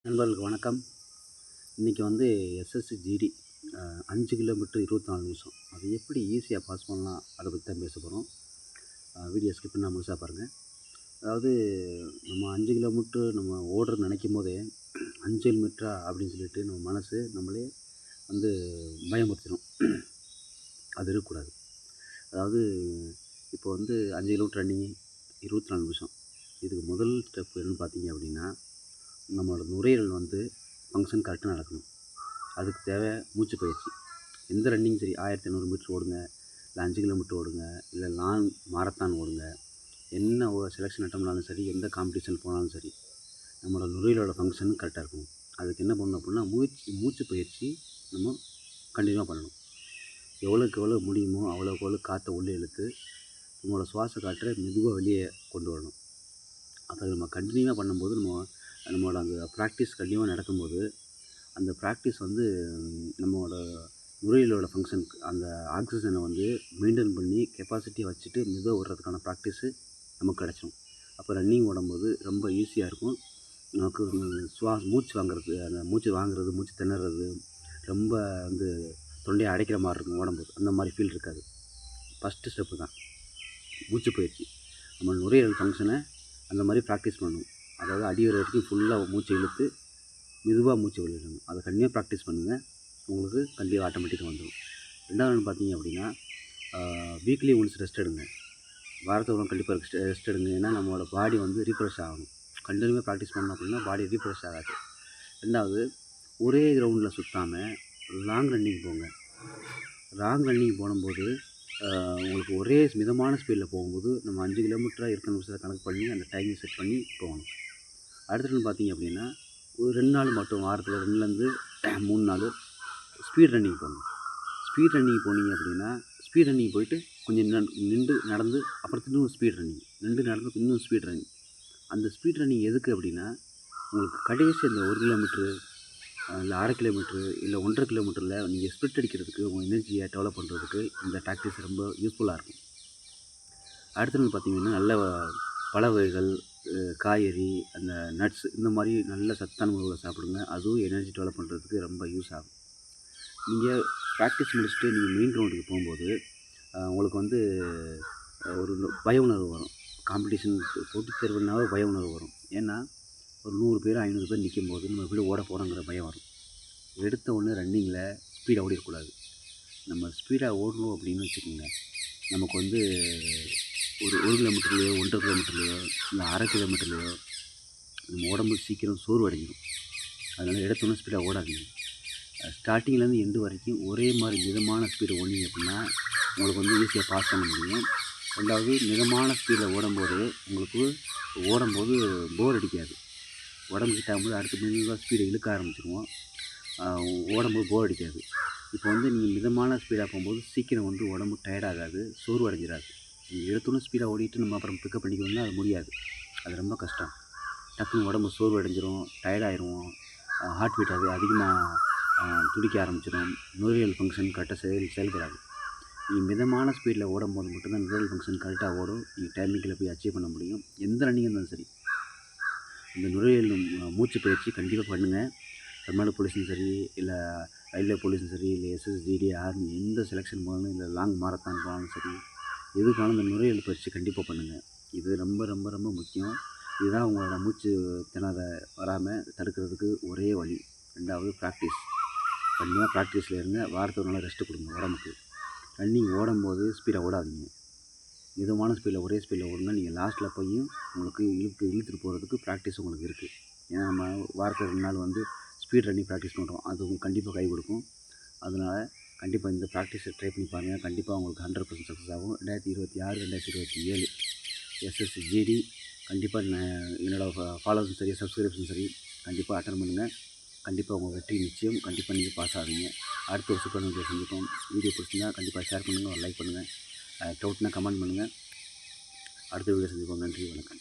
நண்பர்களுக்கு வணக்கம். இன்றைக்கி எஸ்எஸ்சி ஜிடி 5 கிலோமீட்டர் 24 நிமிஷம். அது எப்படி ஈஸியாக பாஸ் பண்ணலாம், அதை பற்றி தான் பேச போகிறோம். வீடியோ ஸ்கிப் பண்ணால் முழுசாக பாருங்கள். அதாவது நம்ம 5 கிலோமீட்டர் நம்ம ஓடுறன்னு நினைக்கும் போதே 5 கிலோமீட்டரா அப்படின்னு சொல்லிட்டு நம்ம மனசு நம்மளே பயமுறுத்திடும். அது இருக்கக்கூடாது. அதாவது இப்போ 5 கிலோமீட்டர் ரன்னிங் 24 நிமிஷம். இதுக்கு முதல் ஸ்டெப் என்னென்னு பார்த்தீங்க அப்படின்னா, நம்மளோட நுரையீரல் ஃபங்க்ஷன் கரெக்டாக நடக்கணும். அதுக்கு தேவை மூச்சு பயிற்சி. எந்த ரன்னிங் சரி, 1500 மீட்டர் ஓடுங்க, இல்லை 5 கிலோமீட்டர் ஓடுங்க, இல்லை லாங் மாரத்தான் ஓடுங்க, என்ன செலெக்ஷன் அட்டம்னாலும் சரி, எந்த காம்படிஷன் போனாலும் சரி, நம்மளோட நுரையீரலோட ஃபங்க்ஷன் கரெக்டாக இருக்கணும். அதுக்கு என்ன பண்ணணும் அப்படின்னா, மூச்சு பயிற்சி நம்ம கண்டினியூவாக பண்ணணும். எவ்வளோக்கு எவ்வளோ முடியுமோ அவ்வளோக்கு எவ்வளோ காற்றை உள்ளே இழுத்து நம்மளோட சுவாச காற்றை மெதுவாக வெளியே கொண்டு வரணும். அதை நம்ம கண்டினியூவாக பண்ணும்போது நம்மளோட அந்த ப்ராக்டிஸ் கண்டினியூவாக நடக்கும்போது அந்த ப்ராக்டிஸ் நம்மளோட நுரையீரலோட ஃபங்க்ஷன் அந்த ஆக்சிஜனை மெயின்டைன் பண்ணி கெப்பாசிட்டியை வச்சுட்டு மெதுவாக விடுறதுக்கான ப்ராக்டிஸு நமக்கு கிடச்சிடும். அப்போ ரன்னிங் ஓடும்போது ரொம்ப ஈஸியாக இருக்கும். நமக்கு மூச்சு வாங்குறது, மூச்சு திணறது, ரொம்ப தொண்டையை அடைக்கிற மாதிரி இருக்கும் ஓடும்போது. அந்த மாதிரி ஃபீல் இருக்காது. ஃபஸ்ட்டு ஸ்டெப்பு தான் மூச்சு பயிற்சி. நம்ம நுரையீரல் ஃபங்க்ஷனை அந்த மாதிரி ப்ராக்டிஸ் பண்ணணும். அதாவது அடிவர வரைக்கும் ஃபுல்லாக மூச்சு இழுத்து மெதுவாக மூச்சு வெளியிடணும். அதை கண்டிப்பாக ப்ராக்டிஸ் பண்ணுங்கள். உங்களுக்கு கண்டிப்பாக ஆட்டோமேட்டிக்காக வந்துடும். ரெண்டாவது பார்த்தீங்க அப்படின்னா, வீக்லி ஒன்ஸ் ரெஸ்ட் எடுங்க. வாரத்துக்கு கண்டிப்பாக ரெஸ்ட் எடுங்க. ஏன்னா நம்மளோட பாடி ரீஃப்ரெஷ் ஆகணும். கண்டினியூவாக ப்ராக்டிஸ் பண்ணோம் அப்படின்னா பாடி ரீஃப்ரெஷ் ஆகாது. ரெண்டாவது, ஒரே கிரவுண்டில் சுற்றாமல் லாங் ரன்னிங் போங்க. லாங் ரன்னிங் போகும்போது உங்களுக்கு ஒரே மிதமான ஸ்பீடில் போகும்போது நம்ம 5 கிலோமீட்டராக இருக்கிற நிமிஷத்தை கணக்கு பண்ணி அந்த டைமிங் செட் பண்ணி போகணும். அடுத்தது பார்த்தீங்க அப்படின்னா, ஒரு 2 நாள் மட்டும், வாரத்தில் 2லேருந்து 3 நாள் ஸ்பீட் ரன்னிங் போகணும். ஸ்பீட் ரன்னிங் போனீங்க அப்படின்னா, ஸ்பீட் ரன்னிங் போயிட்டு கொஞ்சம் நின்று நடந்து அப்புறம் இன்னும் ஸ்பீட் ரன்னிங், நடந்து இன்னும் ஸ்பீட் ரன்னிங். அந்த ஸ்பீட் ரன்னிங் எதுக்கு அப்படின்னா, உங்களுக்கு கடைசி அந்த 1 கிலோமீட்ரு இல்லை 1/2 கிலோமீட்ரு இல்லை 1.5 கிலோமீட்டரில் நீங்கள் ஸ்ப்ரிட் அடிக்கிறதுக்கு, உங்கள் எனர்ஜியை டெவலப் பண்ணுறதுக்கு இந்த டாக்டிக்ஸ் ரொம்ப யூஸ்ஃபுல்லாக இருக்கும். அடுத்தது பார்த்தீங்கன்னா, நல்ல பழ வகைகள், காய்கறி, அந்த நட்ஸ், இந்த மாதிரி நல்ல சத்தான உணவுகளை சாப்பிடுங்க. அதுவும் எனர்ஜி டெவலப் பண்ணுறதுக்கு ரொம்ப யூஸ் ஆகும். நீங்கள் ப்ராக்டிஸ் முடிச்சுட்டு நீங்கள் மெயின் கிரவுண்டுக்கு போகும்போது உங்களுக்கு ஒரு பய உணர்வு வரும். காம்படிஷன் போட்டித் தேர்வுனாவே பய உணர்வு வரும். ஏன்னா ஒரு 100 பேர் 500 பேர் நிற்கும்போது நம்ம எப்படி ஓட போகிறோங்கிற பயம் வரும். எடுத்த உடனே ரன்னிங்கில் ஸ்பீடாக ஓடிடக்கூடாது. நம்ம ஸ்பீடாக ஓடணும் அப்படின்னு வச்சுக்கோங்க, நமக்கு ஒரு 1 கிலோமீட்டர்லையோ 1.5 கிலோமீட்டர்லையோ இல்லை 1/2 கிலோமீட்டர்லையோ நம்ம உடம்பு சீக்கிரம் சோர்வு அடைஞ்சிடும். அதனால் எடுத்தோன்னே ஸ்பீடாக ஓடாதீங்க. ஸ்டார்டிங்லேருந்து எண்டு வரைக்கும் ஒரே மாதிரி மிதமான ஸ்பீடை ஓடிங்க அப்படின்னா உங்களுக்கு ஈஸியாக பாஸ் பண்ண முடியும். ரெண்டாவது, மிதமான ஸ்பீடில் ஓடும்போது உங்களுக்கு ஓடும்போது போர் அடிக்காது. உடம்புக்கிட்ட ஆகும்போது அடுத்து மெதுவாக ஸ்பீடை இழுக்க ஆரம்பிச்சிடுவோம். ஓடும்போது போர் அடிக்காது. இப்போ நீங்கள் மிதமான ஸ்பீடாக போகும்போது சீக்கிரம் உடம்பு டயர்டாகாது, சோர்வு அடைஞ்சிடாது. நீங்கள் எடுத்தோன்னே ஸ்பீடாக ஓடிட்டு நம்ம அப்புறம் பிக்கப் பண்ணிக்கணும்னா அது முடியாது. அது ரொம்ப கஷ்டம். டக்குன்னு உடம்பு சோர்வு அடைஞ்சிரும், டயர்டாயிடுவோம், ஹார்ட் பீட் அதிகமாக துடிக்க ஆரம்பிச்சிடும், நுரையீரல் ஃபங்க்ஷன் கரெக்டாக செயல்படாது. நீங்கள் மிதமான ஸ்பீடில் ஓடும்போது மட்டும்தான் நுரையீரல் ஃபங்க்ஷன் கரெக்டாக ஓடும். நீங்கள் டைமிங்கில் போய் அச்சீவ் பண்ண முடியும். எந்த ரன்னிங் இருந்தாலும் சரி, இந்த நுரையீரல் மூச்சு பயிற்சி கண்டிப்பாக பண்ணுங்கள். தமிழ்நாடு போலீஸும் சரி, இல்லை ரயில்வே போலீஸும் சரி, இல்லை எஸ்எஸ்ஜிடி, ஆர்மி, எந்த செலெக்ஷன் போனாலும், இல்லை லாங் மாரத்தான் போனாலும் சரி, எதுக்காலும் இந்த நுரையீரல் பயிற்சி கண்டிப்பாக பண்ணுங்கள். இது ரொம்ப ரொம்ப ரொம்ப முக்கியம். இதுதான் உங்களோட மூச்சு திணற வராமல் தடுக்கிறதுக்கு ஒரே வழி. ரெண்டாவது, ப்ராக்டிஸ். கண்டிப்பாக ப்ராக்டிஸில் இருங்க. வாரத்துக்கு ஒரு நாள் ரெஸ்ட்டு கொடுங்க உடம்புக்கு. ரன்னிங் ஓடும்போது ஸ்பீடாக ஓடாதீங்க. மிதமான ஸ்பீடில் ஒரே ஸ்பீடில் ஓடுங்க. நீங்கள் லாஸ்ட்டில் போய் உங்களுக்கு இழுத்துட்டு போகிறதுக்கு ப்ராக்டிஸ் உங்களுக்கு இருக்குது. ஏன்னா நம்ம வாரத்தில் 2 நாள் ஸ்பீட் ரன்னிங் ப்ராக்டிஸ் பண்ணுறோம். அது உங்களுக்கு கண்டிப்பாக கை கொடுக்கும். அதனால் கண்டிப்பாக இந்த ப்ராக்டிஸை ட்ரை பண்ணி பாருங்கள். கண்டிப்பாக உங்களுக்கு 100% சக்ஸஸ் ஆகும். 2026, 2027 எஸ்எஸ்சி ஜிடி கண்டிப்பாக என்னோடய ஃபாலோவர்ஸும் சரி, சப்ஸ்கிரைபர்ஸும் சரி, கண்டிப்பாக அட்டன் பண்ணுங்கள். கண்டிப்பாக உங்கள் வெற்றி நிச்சயம். கண்டிப்பாக நீங்கள் பாஸ் ஆவீங்க. அடுத்த ஒரு சூப்பரான வீடியோ சந்திப்போம். வீடியோ பிடிச்சிருந்தா கண்டிப்பாக ஷேர் பண்ணுங்கள், ஒரு லைக் பண்ணுங்கள். டவுட்னா கமெண்ட் பண்ணுங்கள். அடுத்த வீடியோ சந்திப்போம். நன்றி, வணக்கம்.